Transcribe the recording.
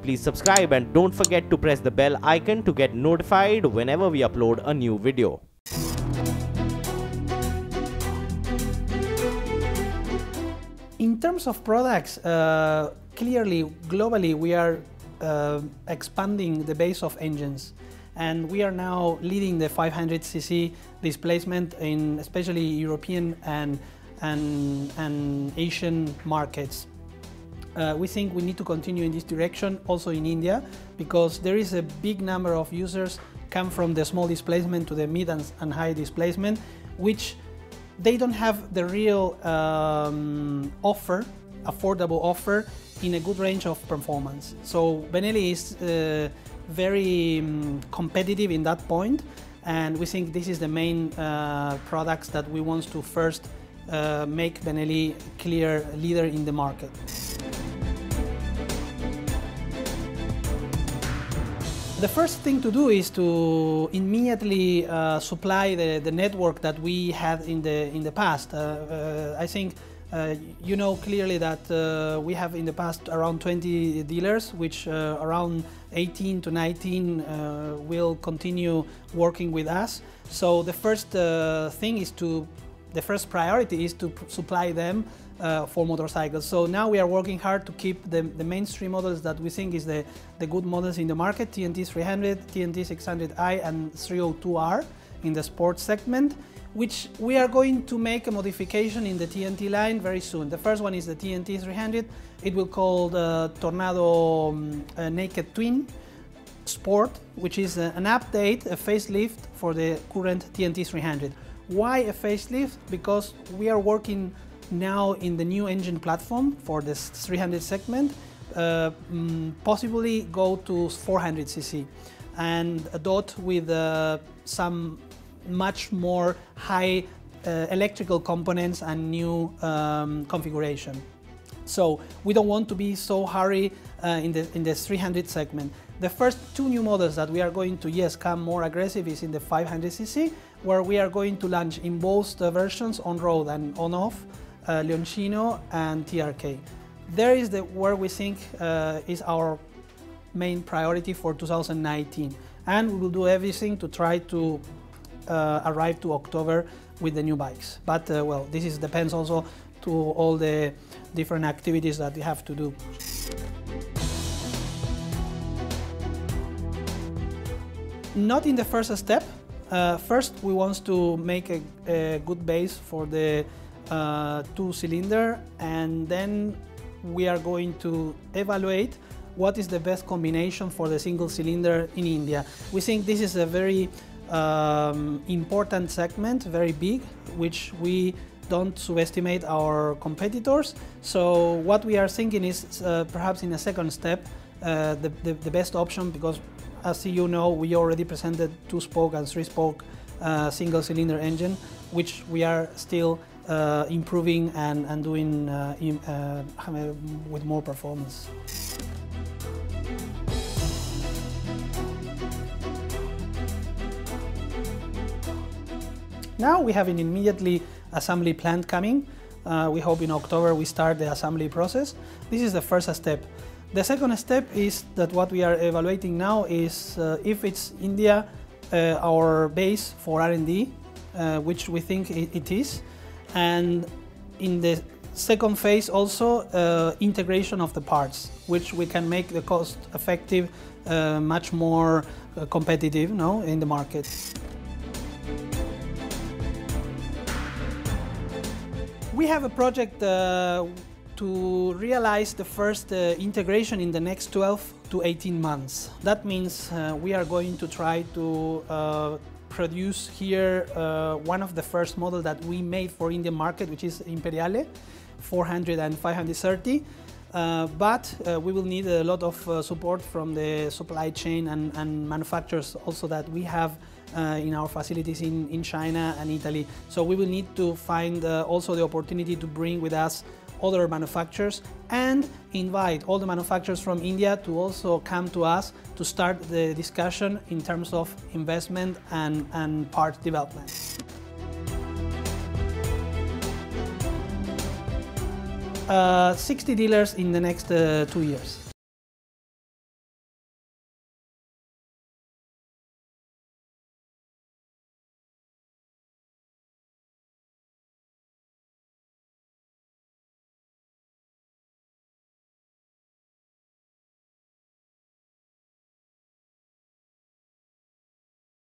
Please subscribe and don't forget to press the bell icon to get notified whenever we upload a new video. In terms of products, clearly, globally, we are expanding the base of engines. And we are now leading the 500cc displacement in especially European and Asian markets. We think we need to continue in this direction also in India, because there is a big number of users come from the small displacement to the mid and high displacement, which they don't have the real affordable offer in a good range of performance. So Benelli is very competitive in that point, and we think this is the main products that we want to first make Benelli clear leader in the market. The first thing to do is to immediately supply the network that we had in the past. I think you know clearly that we have in the past around 20 dealers, which around 18 to 19 will continue working with us. So the first the first priority is to supply them for motorcycles. So now we are working hard to keep the mainstream models that we think is the good models in the market: TNT 300, TNT 600i and 302R in the sports segment, which we are going to make a modification in the TNT line very soon. The first one is the TNT 300. It will call the Tornado Naked Twin Sport, which is an update, a facelift for the current TNT 300. Why a facelift? Because we are working now in the new engine platform for this 300 segment, possibly go to 400cc and a dot with some much more high electrical components and new configuration. So we don't want to be so hurry in the 300 segment. The first two new models that we are going to come more aggressive is in the 500cc, where we are going to launch in both the versions on road and on off, Leoncino and TRK. There is where we think is our main priority for 2019, and we will do everything to try to arrive to October with the new bikes. But well, this depends also to all the different activities that we have to do. Not in the first step. First, we want to make a good base for the two-cylinder, and then we are going to evaluate what is the best combination for the single cylinder in India. We think this is a very important segment, very big, which we don't subestimate our competitors. So what we are thinking is perhaps in a second step the best option, because as you know, we already presented two-spoke and three-spoke single-cylinder engine, which we are still improving and doing with more performance. Now we have an immediately assembly plant coming. We hope in October we start the assembly process. This is the first step. The second step is that what we are evaluating now is if it's India our base for R&D, which we think it is, and in the second phase also integration of the parts, which we can make the cost effective much more competitive in the market. We have a project to realize the first integration in the next 12 to 18 months. That means we are going to try to produce here one of the first models that we made for Indian market, which is Imperiale 400 and 530. But we will need a lot of support from the supply chain and manufacturers also that we have in our facilities in China and Italy. So we will need to find also the opportunity to bring with us other manufacturers and invite all the manufacturers from India to also come to us to start the discussion in terms of investment and part development. 60 dealers in the next 2 years.